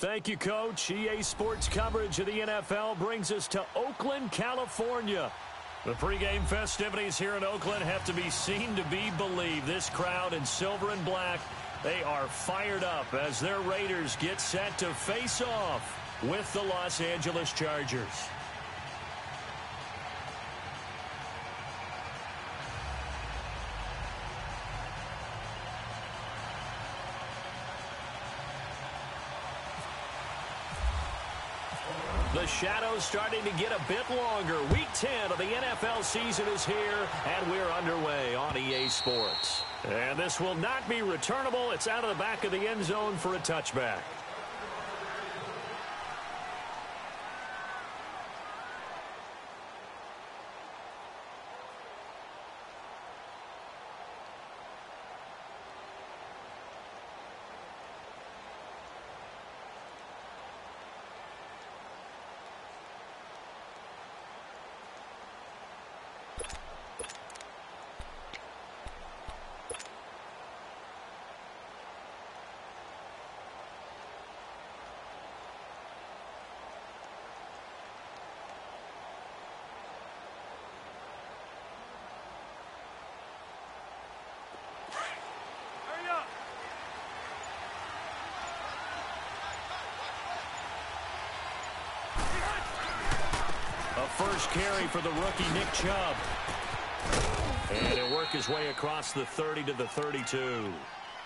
Thank you, Coach. EA Sports coverage of the NFL brings us to Oakland, California. The pregame festivities here in Oakland have to be seen to be believed. This crowd in silver and black, they are fired up as their Raiders get set to face off with the Los Angeles Chargers. The shadow's starting to get a bit longer. Week 10 of the NFL season is here, and we're underway on EA Sports. And this will not be returnable. It's out of the back of the end zone for a touchback. First carry for the rookie Nick Chubb. And he'll work his way across the 30 to the 32.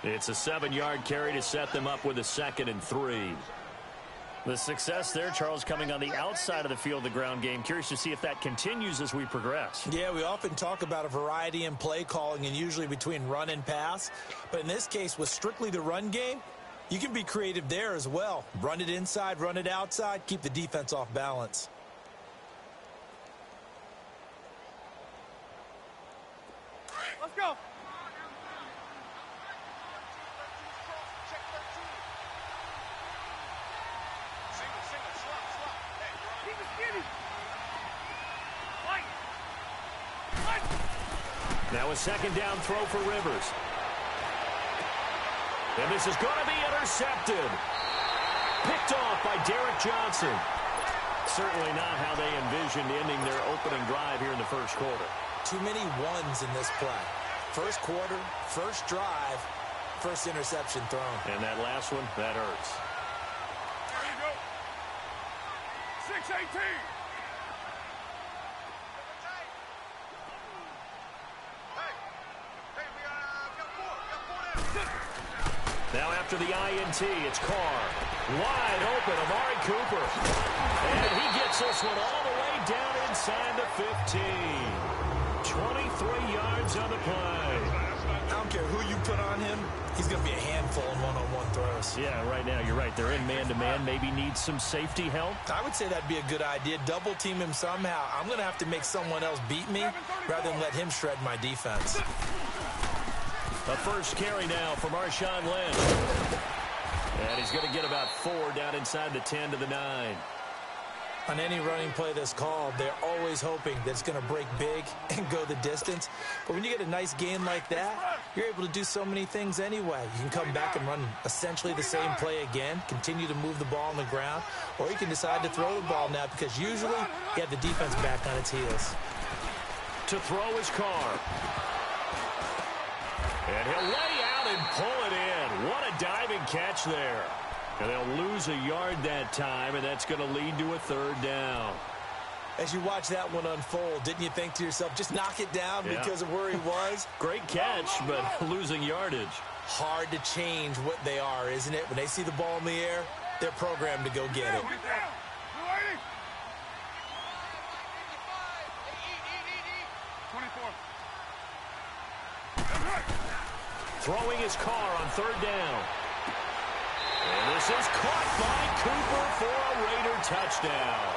It's a 7-yard carry to set them up with a 2nd and 3. The success there, Charles, coming on the outside of the field, the ground game. Curious to see if that continues as we progress. Yeah, we often talk about a variety in play calling and usually between run and pass. But in this case, with strictly the run game, you can be creative there as well. Run it inside, run it outside, keep the defense off balance. Let's go. Now a 2nd down throw for Rivers. And this is going to be intercepted. Picked off by Derek Johnson. Certainly not how they envisioned ending their opening drive here in the first quarter. Too many ones in this play. First quarter, first drive, first interception thrown. And that last one, that hurts. There you go. 6-18. Now after the INT, it's Carr. Wide open, Amari Cooper. And he gets this one all the way down inside the 15. 23 yards on the play. I don't care who you put on him. He's going to be a handful in one-on-one throws. Yeah, right now, you're right. They're in man-to-man. Maybe needs some safety help. I would say that'd be a good idea. Double team him somehow. I'm going to have to make someone else beat me rather than let him shred my defense. The first carry now for Marshawn Lynch. And he's going to get about 4 down inside the 10 to the 9. On any running play that's called, they're always hoping that it's going to break big and go the distance. But when you get a nice gain like that, you're able to do so many things anyway. You can come back and run essentially the same play again, continue to move the ball on the ground, or you can decide to throw the ball now because usually you have the defense back on its heels. To throw his Carr. And he'll lay out and pull it in. What a diving catch there. And they'll lose a yard that time, and that's going to lead to a 3rd down. As you watch that one unfold, didn't you think to yourself, just knock it down because of where he was? Great catch, but losing yardage. Hard to change what they are, isn't it? When they see the ball in the air, they're programmed to go get it. Throwing his Carr on 3rd down. And this is caught by Cooper for a Raider touchdown.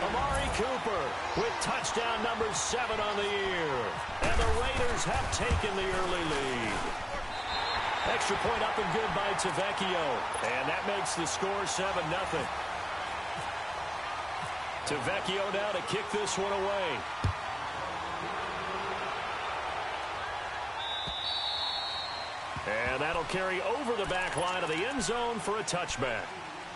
Amari Cooper with touchdown number 7 on the year. And the Raiders have taken the early lead. Extra point up and good by Tavecchio. And that makes the score 7-0. Tavecchio now to kick this one away. And that'll carry over the back line of the end zone for a touchback.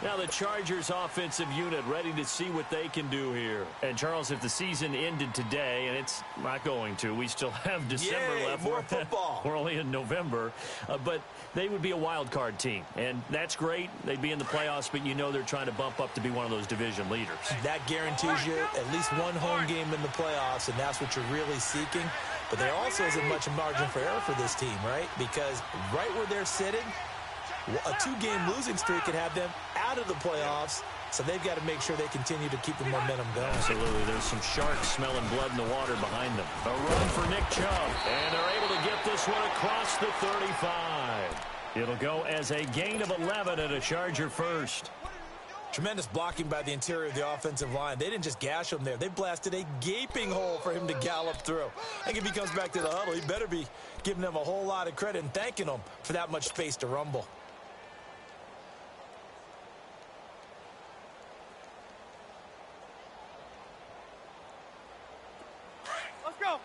Now the Chargers offensive unit ready to see what they can do here. And Charles, if the season ended today, and it's not going to, we still have December left. More football. We're only in November. But they would be a wild card team. And that's great. They'd be in the playoffs, but you know they're trying to bump up to be one of those division leaders. That guarantees you at least one home game in the playoffs, and that's what you're really seeking. But there also isn't much margin for error for this team, right? Because right where they're sitting, a 2-game losing streak could have them out of the playoffs, so they've got to make sure they continue to keep the momentum going. Absolutely. There's some sharks smelling blood in the water behind them. A run for Nick Chubb, and they're able to get this one across the 35. It'll go as a gain of 11 and a Charger first. Tremendous blocking by the interior of the offensive line. They didn't just gash him there. They blasted a gaping hole for him to gallop through. I think if he comes back to the huddle, he better be giving them a whole lot of credit and thanking them for that much space to rumble. Let's go.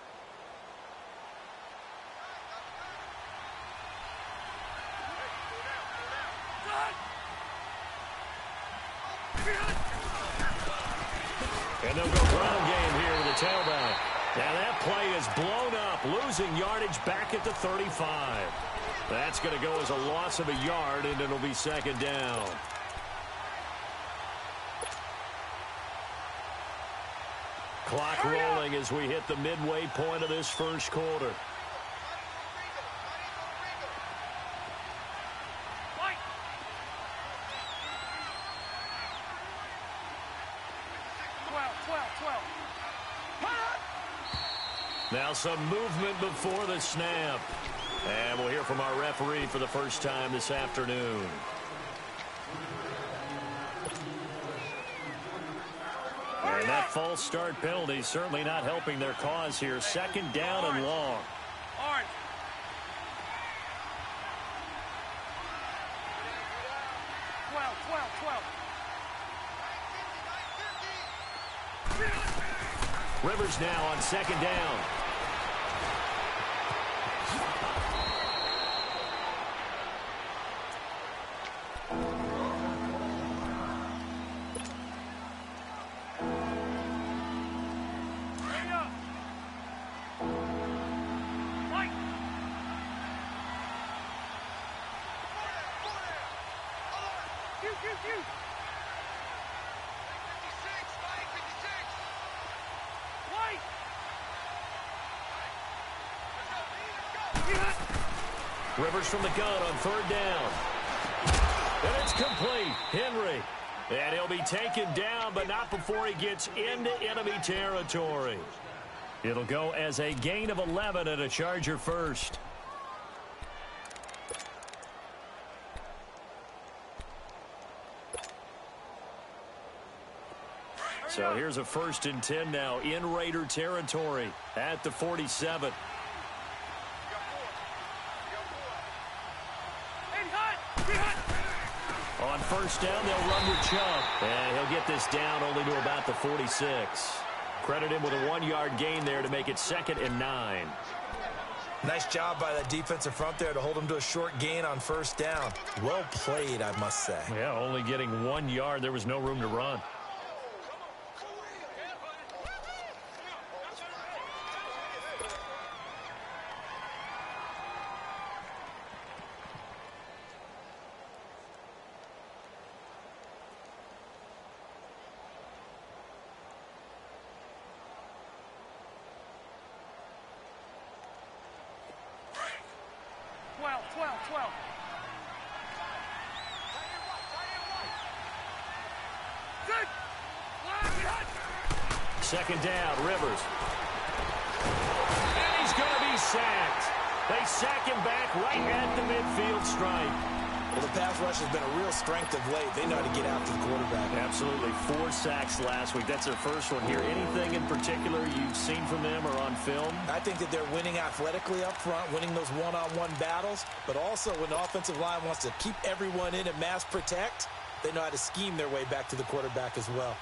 And they'll go ground game here with a tailback. Now that play is blown up, losing yardage back at the 35. That's going to go as a loss of a yard, and it'll be second down. Clock rolling as we hit the midway point of this first quarter. Now some movement before the snap. And we'll hear from our referee for the first time this afternoon. And that false start penalty certainly not helping their cause here. Second down and long. Orange. Rivers now on second down. Rivers from the gun on third down. And it's complete. Henry. And he'll be taken down, but not before he gets into enemy territory. It'll go as a gain of 11 and a Charger first. So here's a 1st and 10 now in Raider territory at the 47. On first down, they'll run with Chubb. And he'll get this down only to about the 46. Credit him with a 1-yard gain there to make it 2nd and 9. Nice job by that defensive front there to hold him to a short gain on first down. Well played, I must say. Yeah, only getting 1 yard. There was no room to run. Second down, Rivers. And he's going to be sacked. They sack him back right at the midfield stripe. Well, the pass rush has been a real strength of late. They know how to get after the quarterback. Absolutely. 4 sacks last week. That's their first one here. Anything in particular you've seen from them or on film? I think that they're winning athletically up front, winning those one-on-one battles, but also when the offensive line wants to keep everyone in and mass protect, they know how to scheme their way back to the quarterback as well.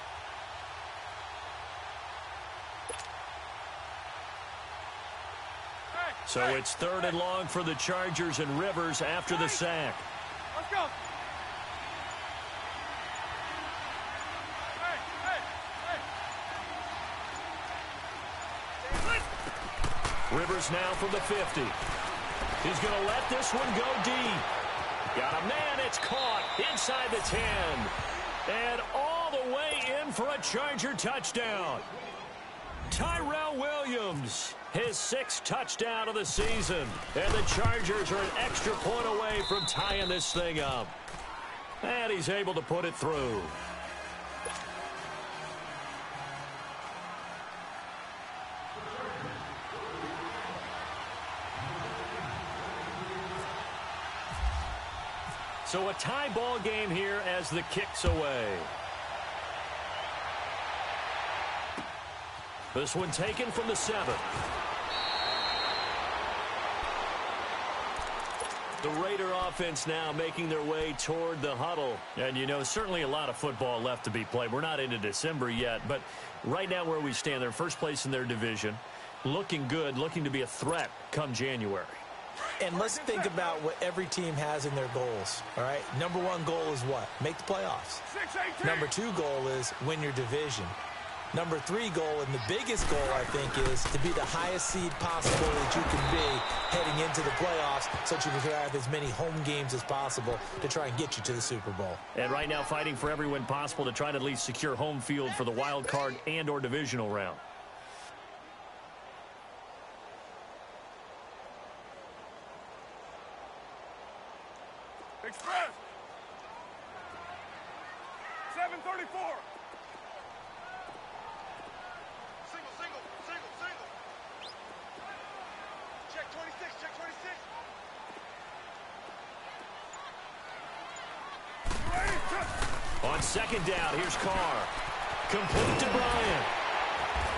So it's 3rd and long for the Chargers and Rivers after the sack. Let's go. Rivers now from the 50. He's going to let this one go deep. Got a man. It's caught inside the 10. And all the way in for a Charger touchdown. Tyrell Williams, his 6th touchdown of the season. And the Chargers are an extra point away from tying this thing up. And he's able to put it through. So a tie ball game here as the kick's away. This one taken from the 7. The Raider offense now making their way toward the huddle. And, you know, certainly a lot of football left to be played. We're not into December yet, but right now where we stand, they're first place in their division. Looking good, looking to be a threat come January. And let's think about what every team has in their goals, all right? Number 1 goal is what? Make the playoffs. Number 2 goal is win your division. Number 3 goal, and the biggest goal, I think, is to be the highest seed possible that you can be heading into the playoffs so that you can have as many home games as possible to try and get you to the Super Bowl. And right now fighting for every win possible to try to at least secure home field for the wild card and or divisional round. Express. 734. Single. Check 26. On 2nd down, here's Carr. Complete to Bryant.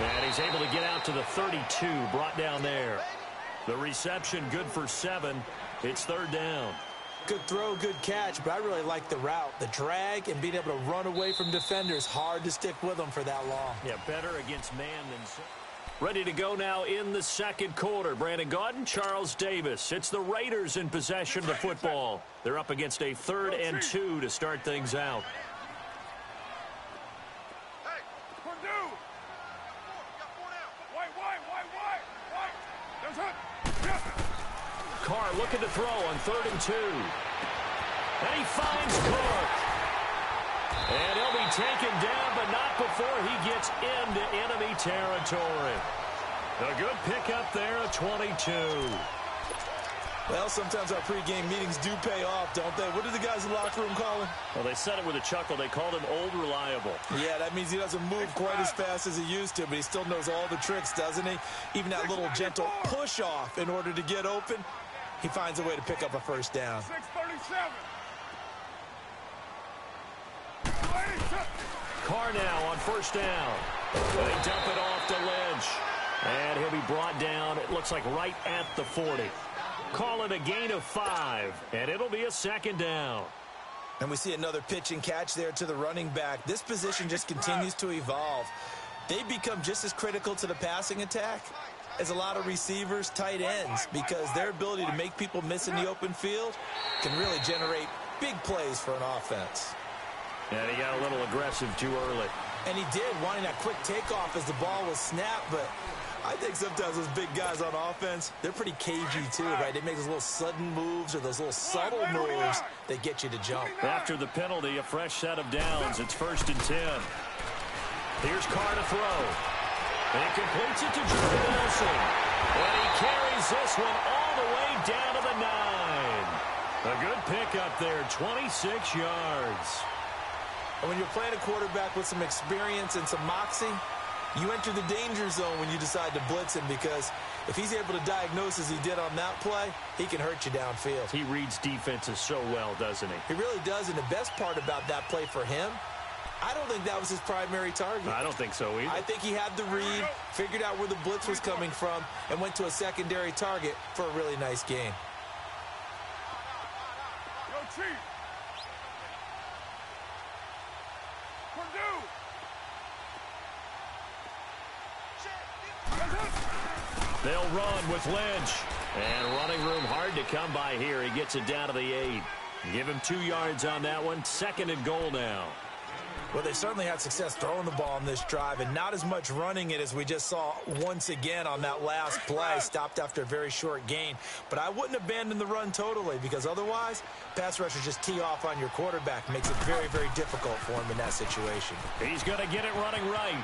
And he's able to get out to the 32, brought down there. The reception good for 7. It's 3rd down. Good throw, good catch, but I really like the route. The drag and being able to run away from defenders, hard to stick with them for that long. Yeah, better against man than... Ready to go now in the 2nd quarter. Brandon Gaudin, Charles Davis. It's the Raiders in possession of the football. They're up against a 3rd and 2 to start things out. Hey, Purdue. Got 4 down. White. There's it. Carr looking to throw on 3rd and 2. And he finds Cook. And he'll be taken down, but not before he gets into enemy territory. A good pickup there at 22. Well, sometimes our pregame meetings do pay off, don't they? What do the guys in the locker room call him? Well, they said it with a chuckle. They called him Old Reliable. Yeah, that means he doesn't move quite as fast as he used to, but he still knows all the tricks, doesn't he? Even that little gentle push-off in order to get open. He finds a way to pick up a 1st down. 637. Carr now on 1st down. They dump it off to Lynch. And he'll be brought down, it looks like right at the 40. Call it a gain of 5, and it'll be a 2nd down. And we see another pitch and catch there to the running back. This position just continues to evolve. They become just as critical to the passing attack as a lot of receivers, tight ends, because their ability to make people miss in the open field can really generate big plays for an offense. And he got a little aggressive too early. And he did, wanting that quick takeoff as the ball was snapped, but I think sometimes those big guys on offense, they're pretty cagey too, right? They make those little sudden moves or those little subtle moves that get you to jump. After the penalty, a fresh set of downs. It's 1st and 10. Here's Carr to throw. And he completes it to Jordan Nelson. And he carries this one all the way down to the 9. A good pickup there, 26 yards. And when you're playing a quarterback with some experience and some moxie, you enter the danger zone when you decide to blitz him, because if he's able to diagnose as he did on that play, he can hurt you downfield. He reads defenses so well, doesn't he? He really does, and the best part about that play for him, I don't think that was his primary target. I don't think so either. I think he had the read, figured out where the blitz was coming from, and went to a secondary target for a really nice gain. Yo, Chief. Purdue. They'll run with Lynch. And running room hard to come by here. He gets it down to the 8. Give him 2 yards on that one. 2nd and goal now. Well, they certainly had success throwing the ball on this drive and not as much running it as we just saw once again on that last play. Stopped after a very short gain. But I wouldn't abandon the run totally because otherwise, pass rushers just tee off on your quarterback. Makes it very, very difficult for him in that situation. He's going to get it running right.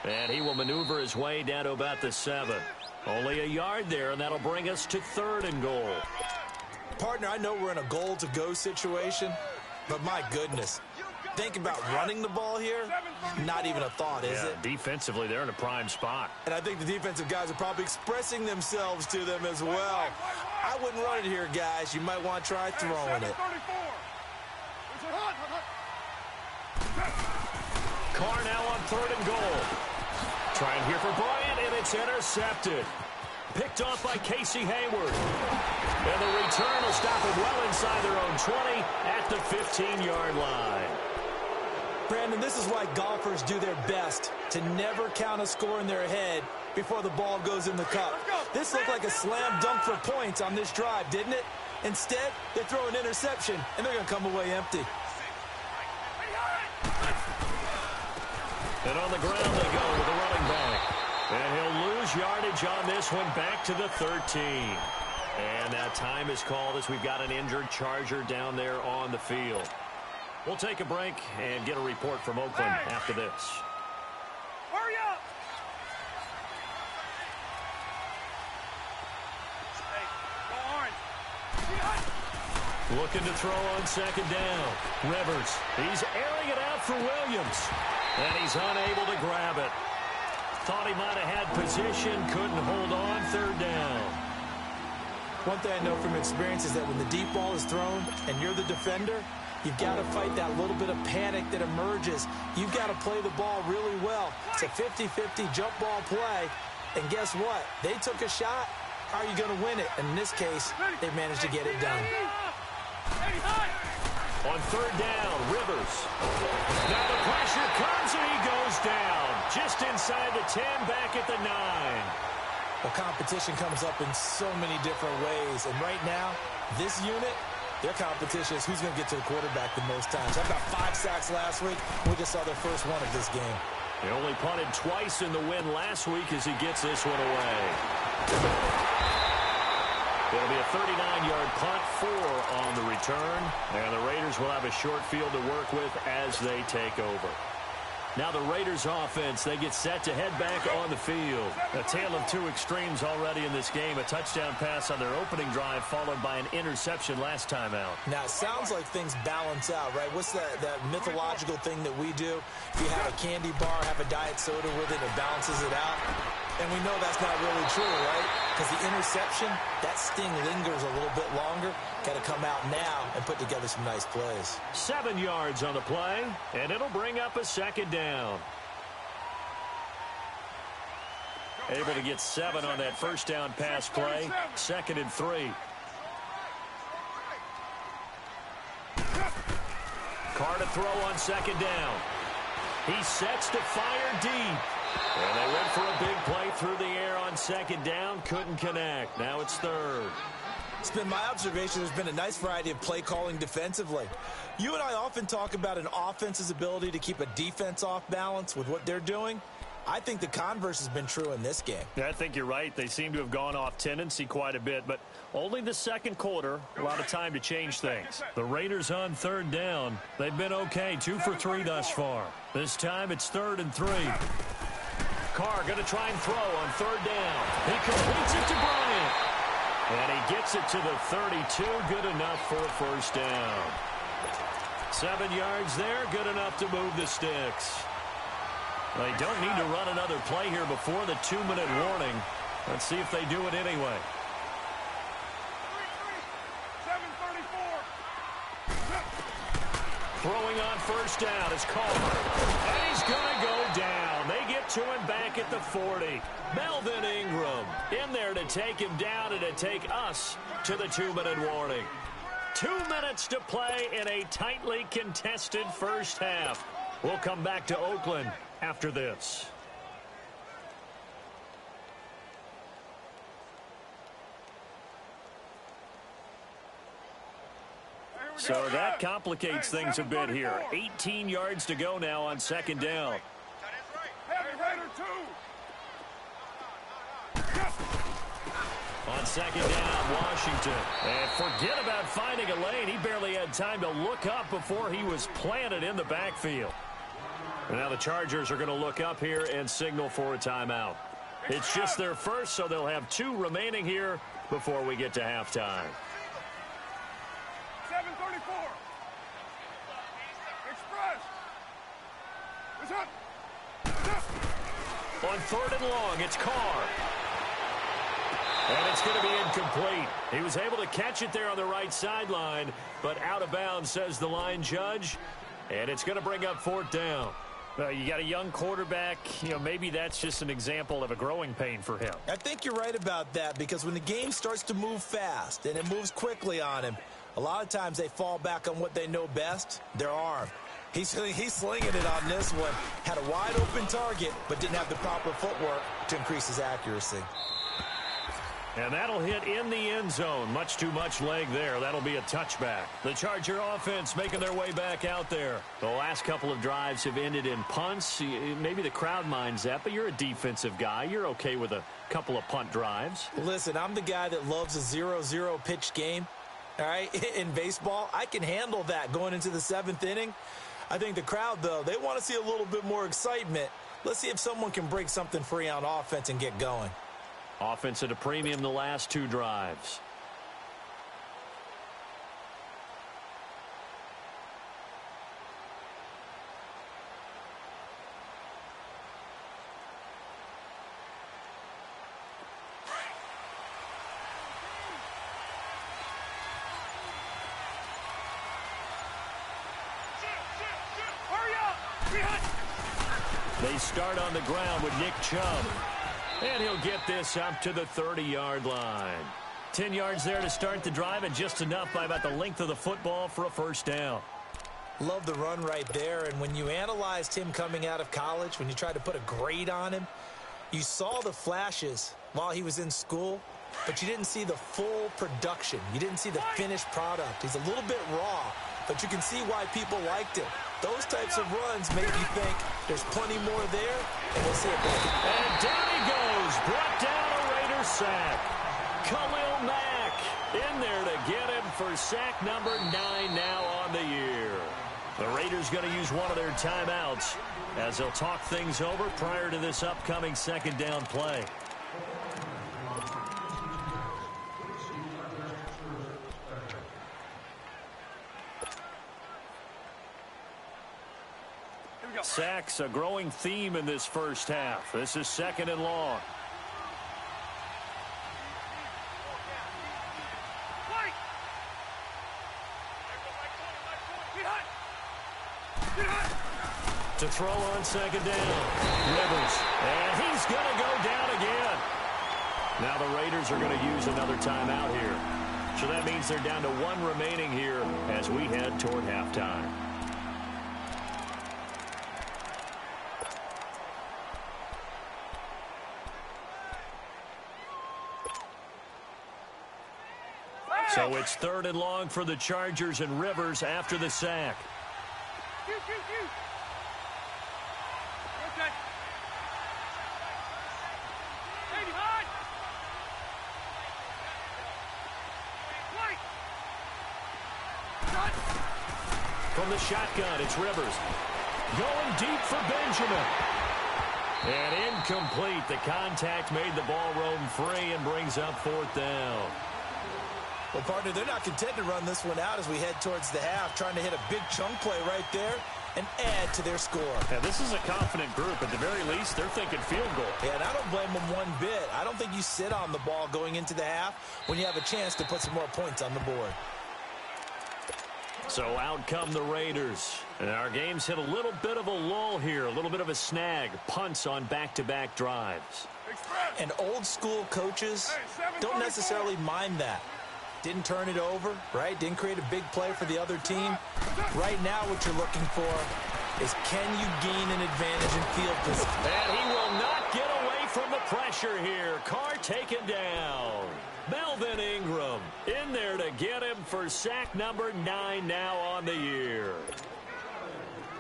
And he will maneuver his way down to about the 7. Only a yard there, and that'll bring us to 3rd and goal. Partner, I know we're in a goal-to-go situation, but my goodness, think about running the ball here. Not even a thought, is it? Defensively, they're in a prime spot. And I think the defensive guys are probably expressing themselves to them as well. I wouldn't run it here, guys. You might want to try throwing it. Carr now on 3rd and goal. Trying here for Bryant, and it's intercepted. Picked off by Casey Hayward. And the return will stop it well inside their own 20 at the 15-yard line. Brandon, this is why golfers do their best to never count a score in their head before the ball goes in the cup. This looked like a slam dunk for points on this drive, didn't it? Instead, they throw an interception, and they're going to come away empty. And on the ground they go with the running back. And he'll lose yardage on this one back to the 13. And that time is called as we've got an injured Charger down there on the field. We'll take a break and get a report from Oakland after this. Hurry up! Hey, go orange. Looking to throw on 2nd down. Rivers, he's airing it out for Williams. And he's unable to grab it. Thought he might have had position, couldn't hold on. 3rd down. One thing I know from experience is that when the deep ball is thrown and you're the defender, you've got to fight that little bit of panic that emerges. You've got to play the ball really well. It's a 50-50 jump ball play. And guess what? They took a shot. How are you going to win it? And in this case, they managed to get it done. On 3rd down, Rivers. Now the pressure comes and he goes down. Just inside the 10, back at the 9. Well, competition comes up in so many different ways. And right now, this unit, their competition is who's going to get to the quarterback the most times. How about 5 sacks last week? We just saw their first one of this game. He only punted twice in the win last week as he gets this one away. It'll be a 39-yard punt, 4 on the return. And the Raiders will have a short field to work with as they take over. Now the Raiders offense, they get set to head back on the field. A tale of 2 extremes already in this game. A touchdown pass on their opening drive followed by an interception last time out. Now, it sounds like things balance out, right? What's that mythological thing that we do? If you have a candy bar, have a diet soda with it, it balances it out. And we know that's not really true, right? Because the interception, that sting lingers a little bit longer. Got to come out now and put together some nice plays. 7 yards on the play, and it'll bring up a 2nd down. Able to get 7 on that first down pass play. 2nd and 3. Carr to throw on 2nd down. He sets to fire deep. And they went for a big play through the air on 2nd down. Couldn't connect. Now it's 3rd. It's been my observation there's been a nice variety of play calling defensively. You and I often talk about an offense's ability to keep a defense off balance with what they're doing. I think the converse has been true in this game. Yeah, I think you're right. They seem to have gone off tendency quite a bit, but only the 2nd quarter, a lot of time to change things. The Raiders on 3rd down. They've been okay, 2 for 3 thus far. This time it's 3rd and 3. Carr going to try and throw on 3rd down. He completes it to Bryant. And he gets it to the 32. Good enough for a 1st down. 7 yards there. Good enough to move the sticks. They don't need to run another play here before the 2-minute warning. Let's see if they do it anyway. 7:34. Throwing on 1st down is Carr. And he's going to go down. They get to him back at the 40. Melvin Ingram in there to take him down and to take us to the 2-minute warning. 2 minutes to play in a tightly contested first half. We'll come back to Oakland after this. So that complicates things a bit here. 18 yards to go now on second down. On second down, Washington. And forget about finding a lane. He barely had time to look up before he was planted in the backfield. And now the Chargers are going to look up here and signal for a timeout. It's just their first, so they'll have 2 remaining here before we get to halftime. 7:34. Express. What's up? On third and long, it's Carr. And it's going to be incomplete. He was able to catch it there on the right sideline, but out of bounds, says the line judge. And it's going to bring up fourth down. You got a young quarterback. Maybe that's just an example of a growing pain for him. I think you're right about that, because when the game starts to move fast and it moves quickly on him, a lot of times they fall back on what they know best, their arm. He's slinging it on this one. Had a wide open target, but didn't have the proper footwork to increase his accuracy. And that'll hit in the end zone. Much too much leg there. That'll be a touchback. The Charger offense making their way back out there. The last couple of drives have ended in punts. Maybe the crowd minds that, but you're a defensive guy. You're okay with a couple of punt drives. Listen, I'm the guy that loves a 0-0 pitch game. All right, in baseball, I can handle that going into the 7th inning. I think the crowd, though, they want to see a little bit more excitement. Let's see if someone can break something free on offense and get going. Offense at a premium the last 2 drives. Hurry up! Behind! They start on the ground with Nick Chubb. And he'll get this up to the 30-yard line. 10 yards there to start the drive, and just enough by about the length of the football for a first down. Love the run right there. And when you analyzed him coming out of college, when you tried to put a grade on him, you saw the flashes while he was in school, but you didn't see the full production. You didn't see the finished product. He's a little bit raw, but you can see why people liked him. Those types of runs make you think there's plenty more there, and we'll see it back. And down he goes, brought down a Raider sack. Khalil Mack in there to get him for sack number 9 now on the year. The Raiders going to use one of their timeouts as they'll talk things over prior to this upcoming second down play. Sacks, a growing theme in this first half. This is second and long. To throw on second down. Rivers. And he's going to go down again. Now the Raiders are going to use another timeout here. So that means they're down to 1 remaining here as we head toward halftime. So it's third and long for the Chargers, and Rivers after the sack. Okay. Hey, behind! Right! From the shotgun, it's Rivers. Going deep for Benjamin. And incomplete. The contact made the ball roam free and brings up fourth down. Well, partner, they're not content to run this one out as we head towards the half, trying to hit a big chunk play right there and add to their score. Yeah, this is a confident group. At the very least, they're thinking field goal. Yeah, and I don't blame them one bit. I don't think you sit on the ball going into the half when you have a chance to put some more points on the board. So out come the Raiders. And our game's hit a little bit of a lull here, a little bit of a snag. Punts on back-to-back drives. And old-school coaches don't necessarily mind that. Didn't turn it over, right? Didn't create a big play for the other team. Right now what you're looking for is, can you gain an advantage in field position? And he will not get away from the pressure here. Carr taken down. Melvin Ingram in there to get him for sack number 9 now on the year.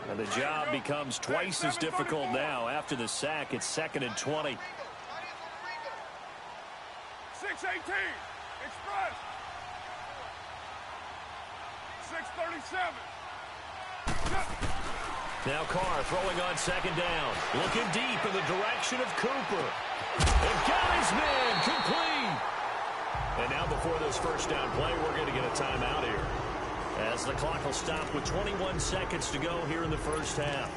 And the job becomes twice as difficult now. After the sack, it's 2nd and 20. 6:18. Express. 6:37. Now Carr throwing on 2nd down. Looking deep in the direction of Cooper. And got his man complete. And now before this first down play, we're going to get a timeout here, as the clock will stop with 21 seconds to go here in the first half.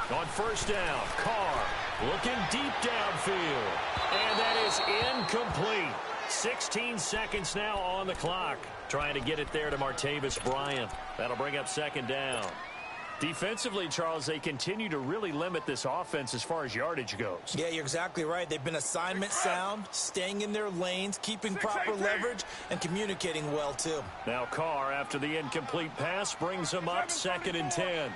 On first down, Carr looking deep downfield. And that is incomplete. 16 seconds now on the clock. Trying to get it there to Martavis Bryant. That'll bring up 2nd down. Defensively, Charles, they continue to really limit this offense as far as yardage goes. Yeah, you're exactly right. They've been assignment sound, staying in their lanes, keeping proper leverage, and communicating well, too. Now Carr, after the incomplete pass, brings them up 2nd and 10.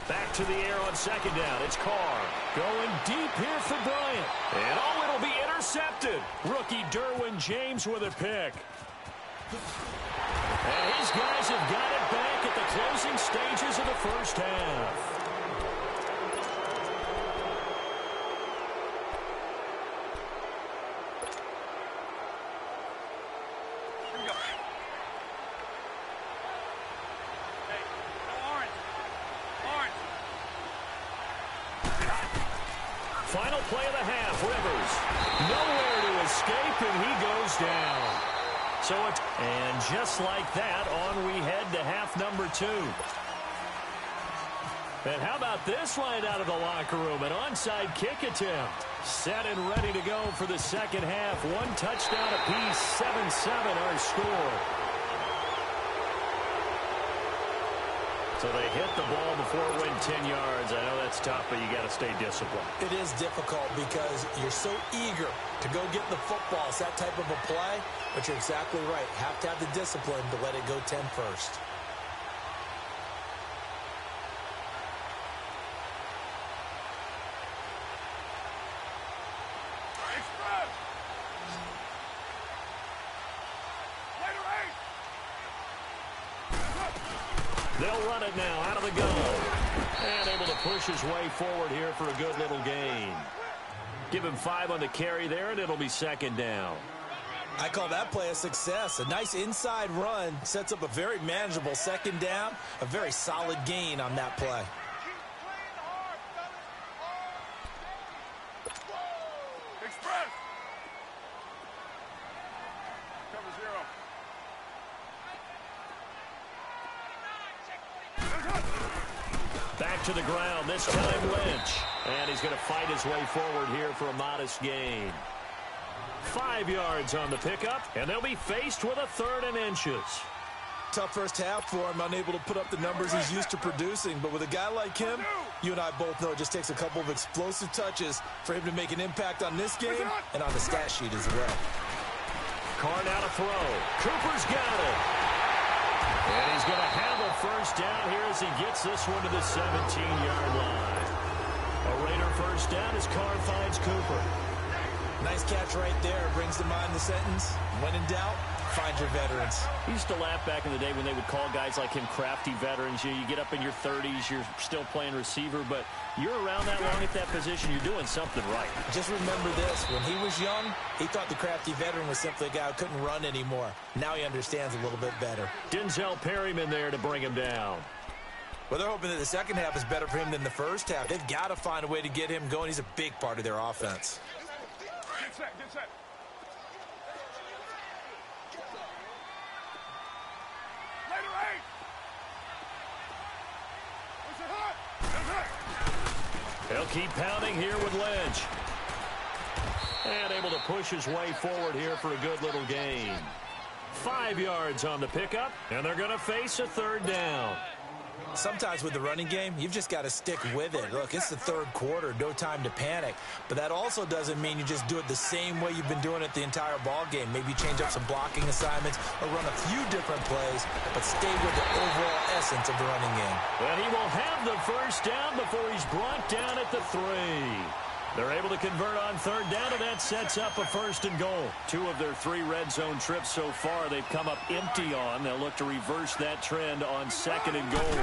Back to the air on 2nd down. It's Carr going deep here for Bryant. And it'll be intercepted. Rookie Derwin James with a pick. And his guys have got it back at the closing stages of the first half. Final play of the half, Rivers. Nowhere to escape, and he goes down. And just like that, on we head to half number 2. And how about this line out of the locker room? An onside kick attempt. Set and ready to go for the second half. 1 touchdown apiece, 7-7 our score. So they hit the ball before it went 10 yards. I know that's tough, but you got to stay disciplined. It is difficult because you're so eager to go get the football. It's that type of a play, but you're exactly right. Have to have the discipline to let it go 10 first. They'll run it now out of the gun. And able to push his way forward here for a good little gain. Give him 5 on the carry there, and it'll be 2nd down. I call that play a success. A nice inside run sets up a very manageable 2nd down. A very solid gain on that play. Express. Cover 0. Back to the ground, this time Lynch. And he's going to fight his way forward here for a modest gain. 5 yards on the pickup, and they'll be faced with a 3rd and inches. Tough first half for him, unable to put up the numbers he's used to producing. But with a guy like him, you and I both know it just takes a couple of explosive touches for him to make an impact on this game and on the stat sheet as well. Carr now to throw. Cooper's got it. And he's going to have a first down here as he gets this one to the 17-yard line. A Raider first down as Carr finds Cooper. Nice catch right there. Brings to mind the sentence, when in doubt, find your veterans. We used to laugh back in the day when they would call guys like him crafty veterans. You get up in your 30s, you're still playing receiver, but you're around that long at that position, you're doing something right. Just remember this. When he was young, he thought the crafty veteran was simply a guy who couldn't run anymore. Now he understands a little bit better. Denzel Perryman there to bring him down. Well, they're hoping that the second half is better for him than the first half. They've got to find a way to get him going. He's a big part of their offense. Get set, get set. Later 8. He'll keep pounding here with Lynch. And able to push his way forward here for a good little gain. 5 yards on the pickup, and they're going to face a 3rd down. sometimes with the running game, you've just got to stick with it. Look, it's the third quarter, no time to panic. But that also doesn't mean you just do it the same way you've been doing it the entire ball game. Maybe change up some blocking assignments or run a few different plays, but stay with the overall essence of the running game. And he will have the first down before he's brought down at the 3. They're able to convert on third down, and that sets up a 1st and goal. 2 of their 3 red zone trips so far they've come up empty on. They'll look to reverse that trend on 2nd and goal.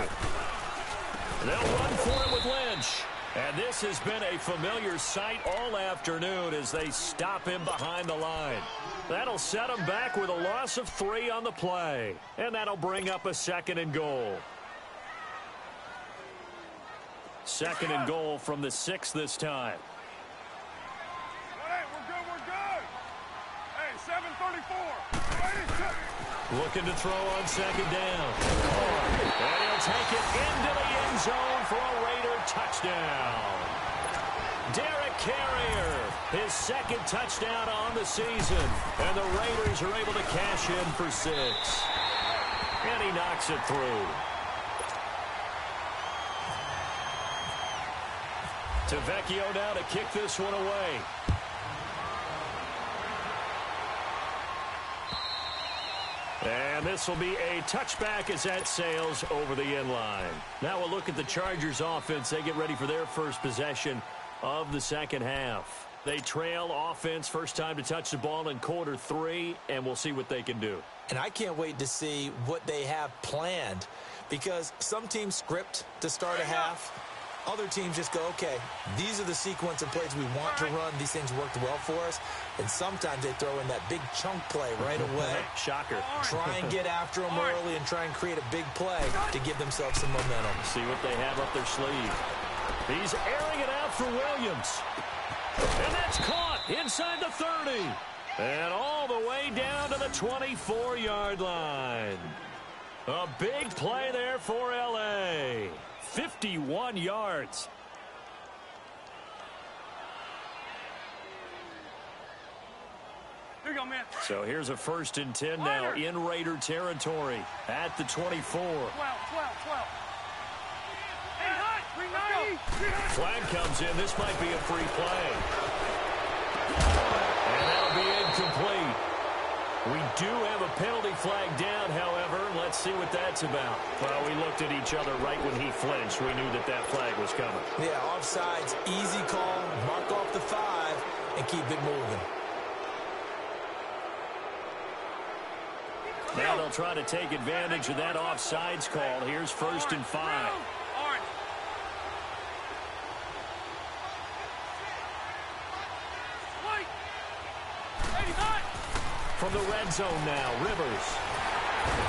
They'll run for it with Lynch. And this has been a familiar sight all afternoon as they stop him behind the line. That'll set him back with a loss of 3 on the play. And that'll bring up a 2nd and goal. 2nd and goal from the 6 this time. Hey, we're good, we're good. Hey, 7:34. Looking to throw on 2nd down. And he'll take it into the end zone for a Raider touchdown. Derek Carrier, his 2nd touchdown on the season. And the Raiders are able to cash in for 6. And he knocks it through. Vecchio now to kick this one away. And this will be a touchback as that sails over the end line. Now we'll look at the Chargers offense. They get ready for their first possession of the second half. They trail offense, first time to touch the ball in quarter 3, and we'll see what they can do. And I can't wait to see what they have planned, because some teams script to start a half. Other teams just go, okay, these are the sequence of plays we want to run. These things worked well for us. And sometimes they throw in that big chunk play right away. Shocker. Try and get after them early and try and create a big play to give themselves some momentum. See what they have up their sleeve. He's airing it out for Williams. And that's caught inside the 30. And all the way down to the 24-yard line. A big play there for L.A. 51 yards. Here you go, man. So here's a 1st and 10 now in Raider territory at the 24. 12. Hey, hot. 390. Flag comes in. This might be a free play. And that'll be incomplete. We do have a penalty flag down, however. Let's see what that's about. Well, we looked at each other right when he flinched. We knew that that flag was coming. Yeah, offsides, easy call. Mark off the 5 and keep it moving. Now they'll try to take advantage of that offsides call. Here's 1st and 5. From the red zone now, Rivers.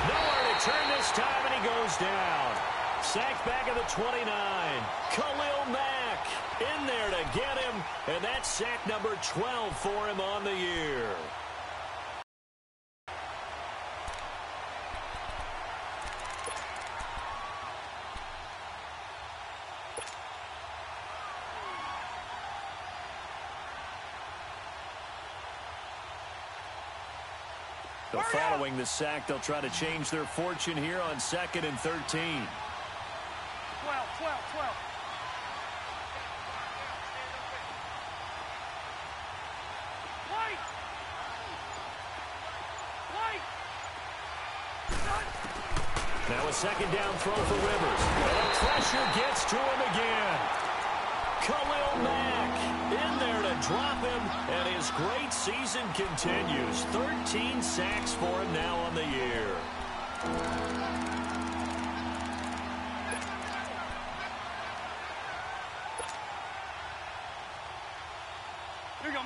Nowhere to turn this time, and he goes down. Sacked back at the 29. Khalil Mack in there to get him, and that's sack number 12 for him on the year. So following the sack, they'll try to change their fortune here on 2nd and 13. 12. Now a 2nd down throw for Rivers. And pressure gets to him again. Khalil Mack in there to drop him, and his great season continues. 13 sacks for him now on the year.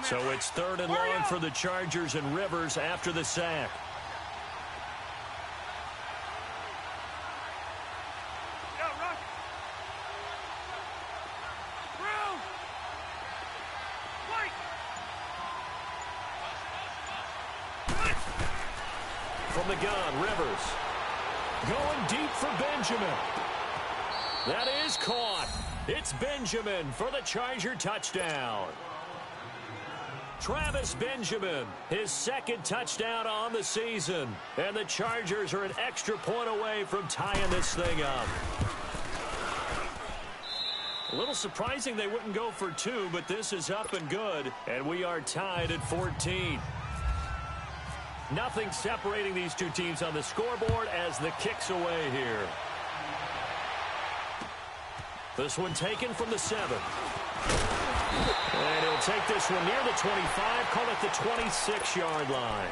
So it's 3rd and long for the Chargers, and Rivers after the sack. From the gun, Rivers. Going deep for Benjamin. That is caught. It's Benjamin for the Charger touchdown. Travis Benjamin, his 2nd touchdown on the season. And the Chargers are an extra point away from tying this thing up. A little surprising they wouldn't go for two, but this is up and good, and we are tied at 14. Nothing separating these two teams on the scoreboard as the kick's away here. This one taken from the 7. And he'll take this one near the 25, call it the 26-yard line.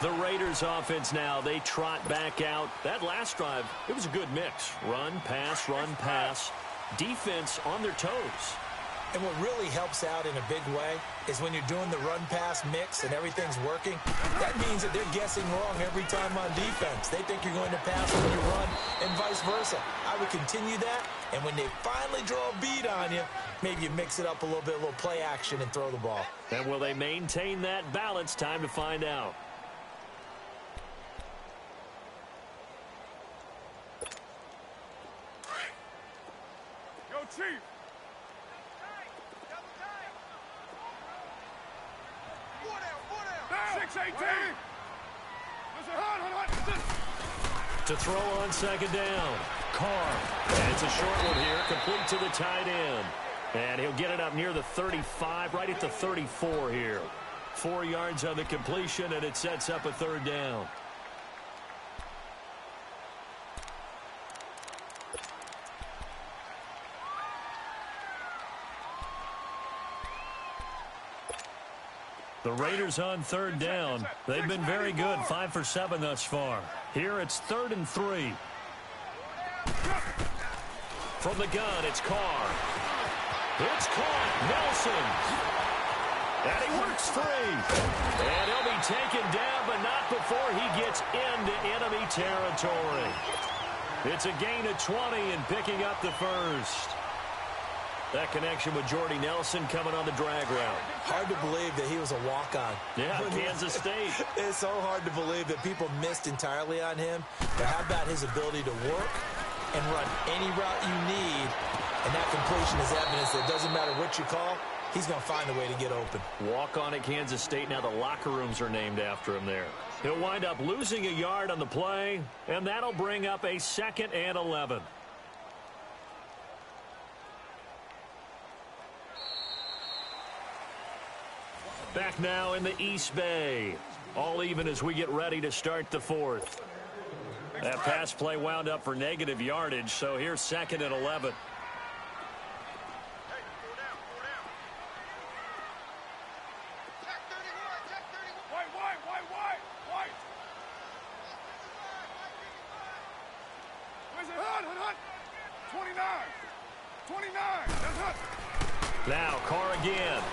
The Raiders offense now, they trot back out. That last drive, it was a good mix. Run, pass, defense on their toes. And what really helps out in a big way is when you're doing the run-pass mix and everything's working, that means that they're guessing wrong every time on defense. They think you're going to pass when you run and vice versa. I would continue that, and when they finally draw a beat on you, maybe you mix it up a little bit, a little play action, and throw the ball. And will they maintain that balance? Time to find out. Go, Chief. 6-18. To throw on second down. Carr. And it's a short one here, complete to the tight end. And he'll get it up near the 35, right at the 34 here. 4 yards on the completion, and it sets up a third down. The Raiders on third down. They've been very good, 5 for 7 thus far. Here it's 3rd and 3. From the gun, it's Carr. It's caught. Nelson. And he works free. And he'll be taken down, but not before he gets into enemy territory. It's a gain of 20 and picking up the first. That connection with Jordy Nelson coming on the drag route. Hard to believe that he was a walk-on. Yeah, Kansas State. It's so hard to believe that people missed entirely on him. But how about his ability to work and run any route you need? And that completion is evidence that it doesn't matter what you call, he's going to find a way to get open. Walk on at Kansas State. Now the locker rooms are named after him there. He'll wind up losing a yard on the play, and that'll bring up a 2nd and 11. Back now in the East Bay. All even as we get ready to start the 4th. That pass play wound up for negative yardage, so here's 2nd and 11. Now Carr again.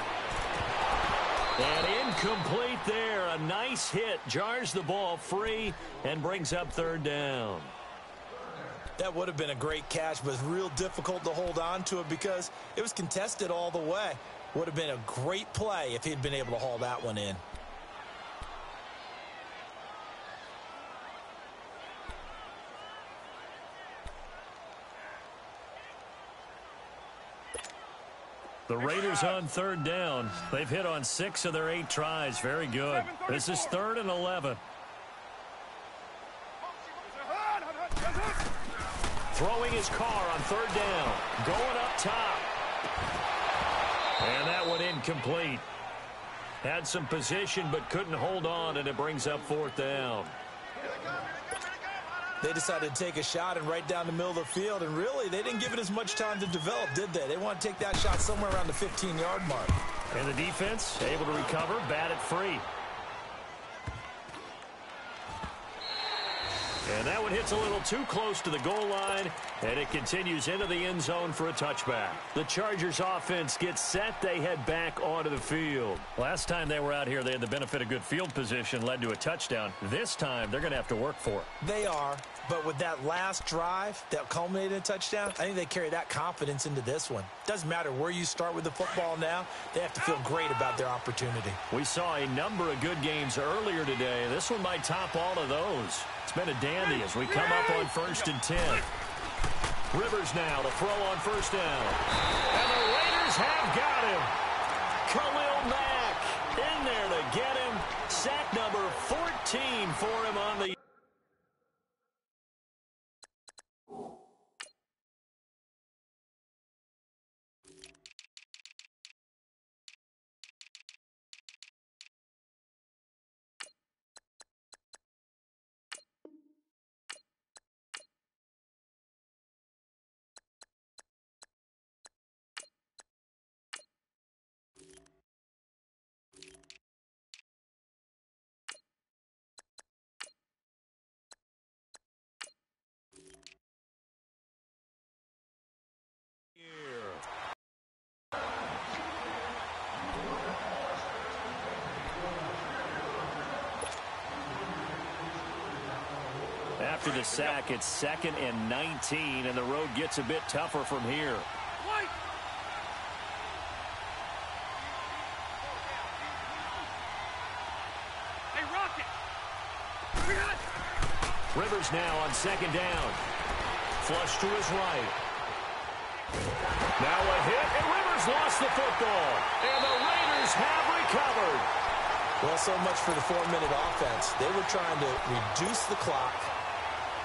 And incomplete there. A nice hit. Jars the ball free and brings up 3rd down. That would have been a great catch, but it's real difficult to hold on to it because it was contested all the way. Would have been a great play if he'd been able to haul that one in. The Raiders on 3rd down. They've hit on 6 of their 8 tries. Very good. This is 3rd and 11. Throwing his Carr on 3rd down. Going up top. And that one incomplete. Had some position but couldn't hold on, and it brings up 4th down. They decided to take a shot and right down the middle of the field, and really, they didn't give it as much time to develop, did they? They want to take that shot somewhere around the 15-yard mark. And the defense able to recover, bat it free. And that one hits a little too close to the goal line, and it continues into the end zone for a touchback. The Chargers offense gets set. They head back onto the field. Last time they were out here, they had the benefit of good field position, led to a touchdown. This time, they're going to have to work for it. They are, but with that last drive that culminated in a touchdown, I think they carry that confidence into this one. Doesn't matter where you start with the football now, they have to feel great about their opportunity. We saw a number of good games earlier today. This one might top all of those. It's been a dandy as we come up on 1st and 10. Rivers now to throw on 1st down. And the Raiders have got him. Khalil Mack in there to get him. Sack number 14 for him on the after the sack. It's 2nd and 19, and the road gets a bit tougher from here. Hey, Rocket! Rivers now on 2nd down. Flush to his right. Now a hit, and Rivers lost the football. And the Raiders have recovered. Well, so much for the 4-minute offense. They were trying to reduce the clock,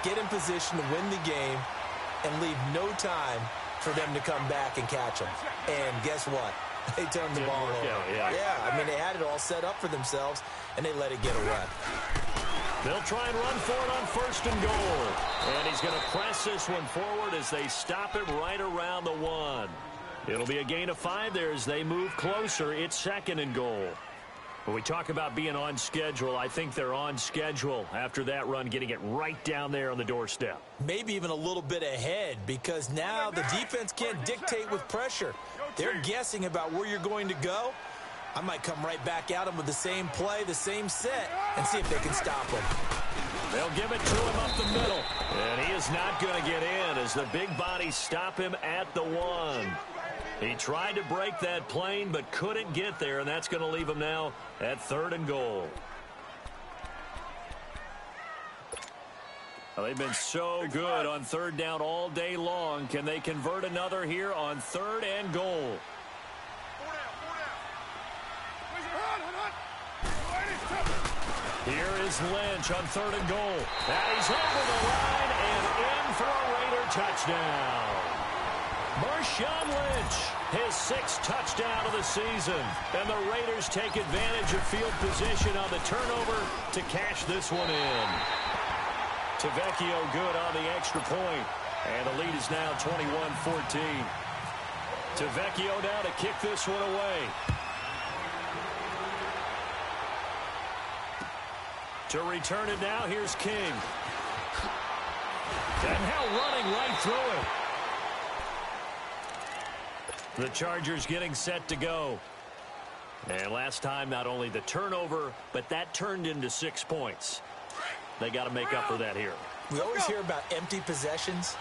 get in position to win the game, and leave no time for them to come back and catch them. And guess what? They turned the ball over. Yeah, I mean, they had it all set up for themselves, and they let it get away. They'll try and run for it on 1st and goal. And he's going to press this one forward as they stop it right around the 1. It'll be a gain of 5 there as they move closer. It's 2nd and goal. When we talk about being on schedule, I think they're on schedule after that run, getting it right down there on the doorstep. Maybe even a little bit ahead, because now the defense can't dictate with pressure. They're guessing about where you're going to go. I might come right back at them with the same play, the same set, and see if they can stop them. They'll give it to him up the middle. And he is not going to get in as the big bodies stop him at the 1. He tried to break that plane but couldn't get there, and that's going to leave him now at 3rd and goal. Well, they've been so good on 3rd down all day long. Can they convert another here on 3rd and goal? Here is Lynch on 3rd and goal. And he's over the line and in for a Raider touchdown. Marshawn Lynch, his 6th touchdown of the season. And the Raiders take advantage of field position on the turnover to cash this one in. Tavecchio good on the extra point. And the lead is now 21-14. Tavecchio now to kick this one away. To return it now, here's King. And now running right through it. The Chargers getting set to go. And last time, not only the turnover, but that turned into 6 points. They got to make up for that here. We always hear about empty possessions,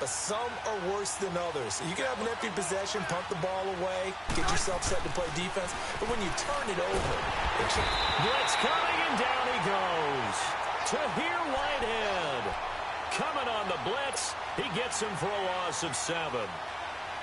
but some are worse than others. You can have an empty possession, punt the ball away, get yourself set to play defense, but when you turn it over, blitz coming, and down he goes. Tahir Whitehead coming on the blitz. He gets him for a loss of 7.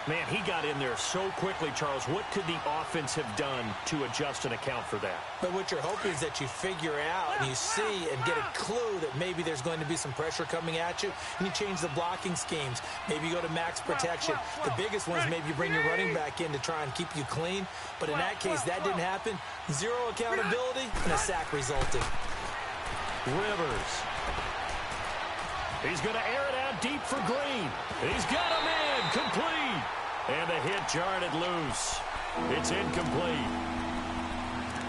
Man, he got in there so quickly, Charles. What could the offense have done to adjust and account for that? But what you're hoping is that you figure out and you see and get a clue that maybe there's going to be some pressure coming at you, and you change the blocking schemes. Maybe you go to max protection. The biggest one is maybe you bring your running back in to try and keep you clean. But in that case, that didn't happen. 0 accountability and a sack resulting. Rivers. He's going to air it out deep for Green. He's got him in. Complete. And the hit jarred it loose. It's incomplete.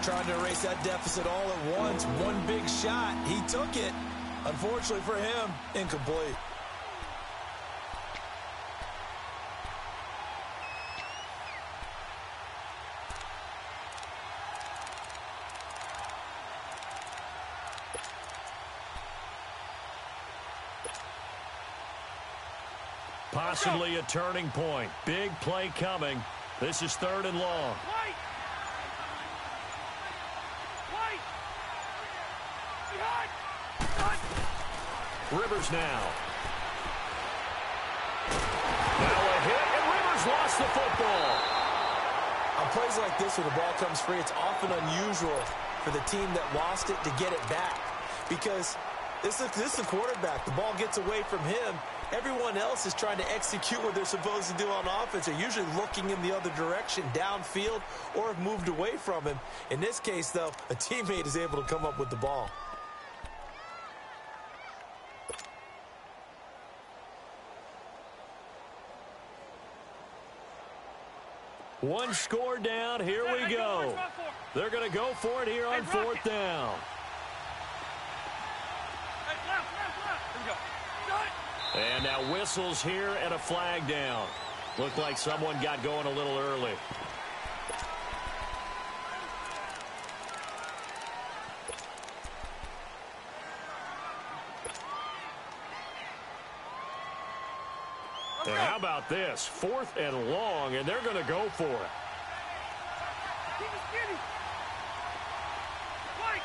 Trying to erase that deficit all at once. One big shot. He took it. Unfortunately for him, incomplete. Possibly a turning point. Big play coming. This is 3rd and long. Rivers now. Now a hit, and Rivers lost the football. On plays like this where the ball comes free, it's often unusual for the team that lost it to get it back. Because this is the quarterback. The ball gets away from him. Everyone else is trying to execute what they're supposed to do on offense. They're usually looking in the other direction, downfield, or have moved away from him. In this case, though, a teammate is able to come up with the ball. One score down. Here we go. They're going to go for it here on 4th down. And now whistles here and a flag down. Looked like someone got going a little early. And how about this? 4th and long, and they're going to go for it. Keep it skinny. Fight.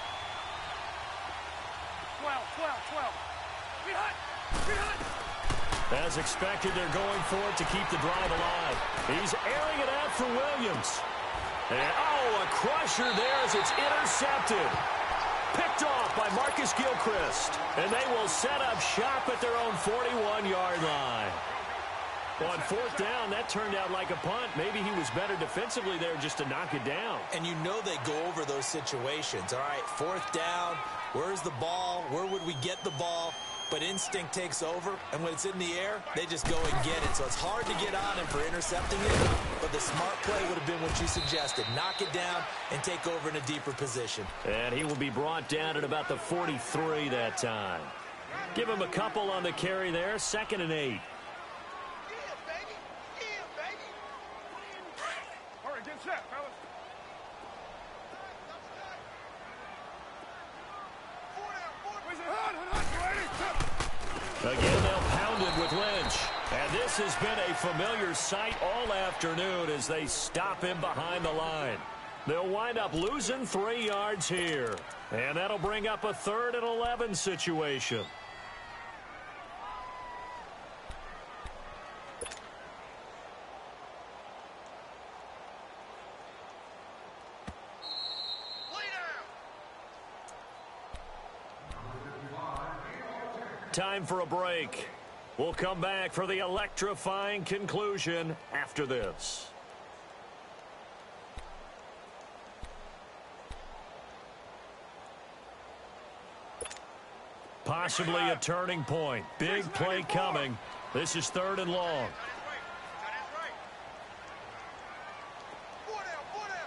12. Be hot. As expected, they're going for it to keep the drive alive. He's airing it out for Williams. And, a crusher there as it's intercepted. Picked off by Marcus Gilchrist. And they will set up shop at their own 41-yard line. On 4th down, that turned out like a punt. Maybe he was better defensively there just to knock it down. And you know they go over those situations. All right, 4th down, where's the ball? Where would we get the ball? But instinct takes over, and when it's in the air, they just go and get it. So it's hard to get on him for intercepting it, but the smart play would have been what you suggested. Knock it down and take over in a deeper position. And he will be brought down at about the 43 that time. Give him a couple on the carry there, 2nd and 8. All right, get set, fellas. Again, they'll pound it with Lynch. And this has been a familiar sight all afternoon as they stop him behind the line. They'll wind up losing 3 yards here. And that'll bring up a 3rd and 11 situation. Time for a break. We'll come back for the electrifying conclusion after this. Possibly a turning point. Big play coming. This is 3rd and long.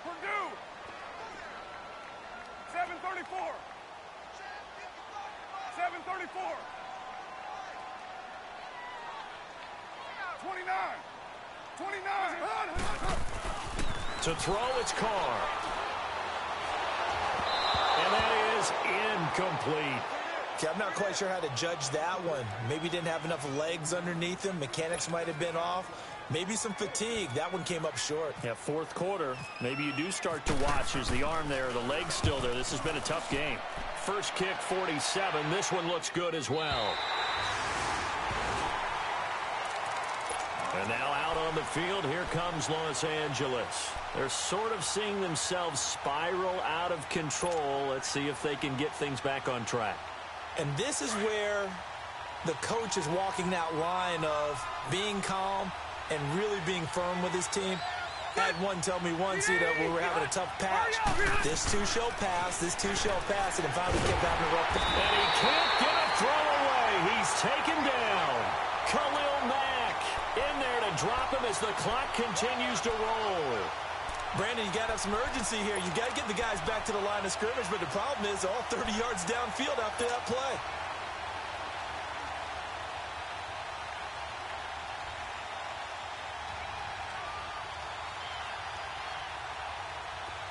Purdue. 7:34. 7:34. 29. To throw, it's Carr. And that is incomplete. Okay, I'm not quite sure how to judge that one. Maybe didn't have enough legs underneath him. Mechanics might have been off. Maybe some fatigue. That one came up short. Yeah, 4th quarter. Maybe you do start to watch. Is the arm there, the leg's still there? This has been a tough game. First kick, 47. This one looks good as well. And now out on the field, here comes Los Angeles. They're sort of seeing themselves spiral out of control. Let's see if they can get things back on track. And this is where the coach is walking that line of being calm and really being firm with his team. Had one tell me once, we were having a tough patch. This too shall pass, and it finally kept having to rough. And he can't get a throw away. He's taken down. Khalil Mack in there to drop him as the clock continues to roll. Brandon, you got to have some urgency here. You got to get the guys back to the line of scrimmage, but the problem is all 30 yards downfield after that play.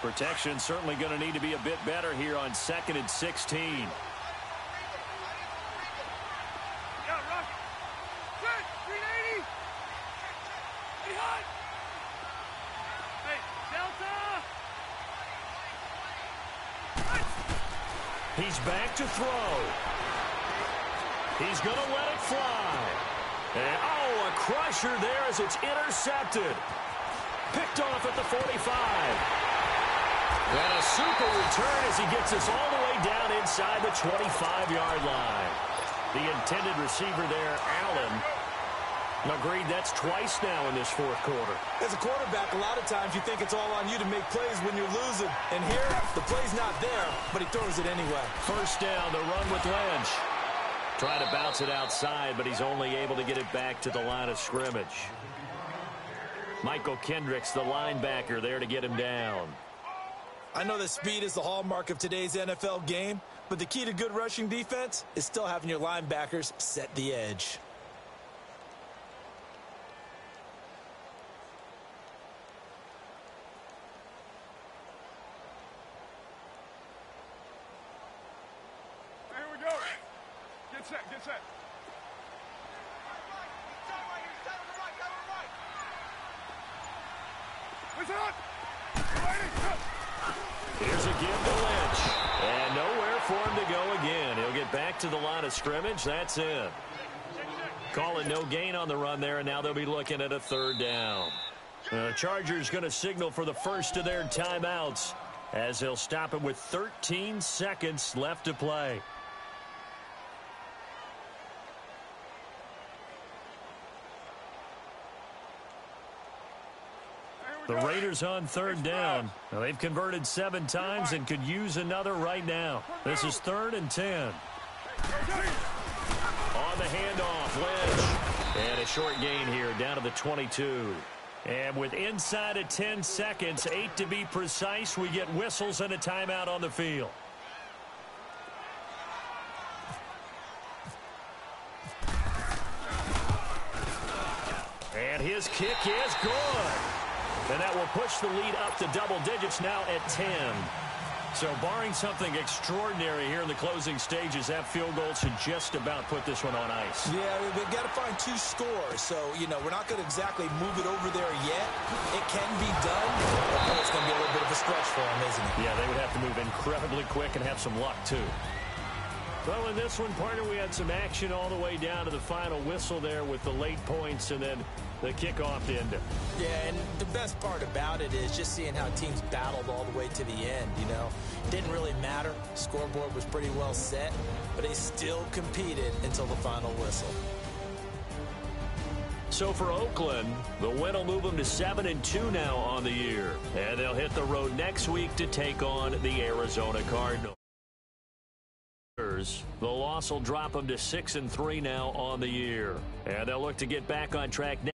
Protection certainly going to need to be a bit better here on 2nd and 16. Yeah, rock it. Good. 380. Hey, hot. Hey, Delta. He's back to throw. He's going to let it fly. And, a crusher there as it's intercepted. Picked off at the 45. And a super return as he gets us all the way down inside the 25-yard line. The intended receiver there, Allen. Agreed, that's twice now in this 4th quarter. As a quarterback, a lot of times you think it's all on you to make plays when you're losing. And here, the play's not there, but he throws it anyway. First down, the run with Lynch. Trying to bounce it outside, but he's only able to get it back to the line of scrimmage. Michael Kendricks, the linebacker, there to get him down. I know that speed is the hallmark of today's NFL game, but the key to good rushing defense is still having your linebackers set the edge. Here we go. Get set. Here's a give to Lynch. And nowhere for him to go again. He'll get back to the line of scrimmage. That's it. Calling no gain on the run there, and now they'll be looking at a third down. The Chargers going to signal for the first of their timeouts as they'll stop it with 13 seconds left to play. The Raiders on third down. Now, they've converted 7 times and could use another right now. This is 3rd and 10. On the handoff, Lynch. And a short gain here down to the 22. And with inside of 10 seconds, 8 to be precise, we get whistles and a timeout on the field. And his kick is good. And that will push the lead up to double digits now at 10. So barring something extraordinary here in the closing stages, that field goal should just about put this one on ice. Yeah, we've got to find 2 scores. So, we're not going to exactly move it over there yet. It can be done, but it's going to be a little bit of a stretch for them, isn't it? Yeah, they would have to move incredibly quick and have some luck, too. Well, in this one, partner, we had some action all the way down to the final whistle there with the late points and then the kickoff to end it. Yeah, and the best part about it is just seeing how teams battled all the way to the end, It didn't really matter. Scoreboard was pretty well set, but they still competed until the final whistle. So for Oakland, the win will move them to 7-2 now on the year. And they'll hit the road next week to take on the Arizona Cardinals. The loss will drop them to 6-3 now on the year. And they'll look to get back on track next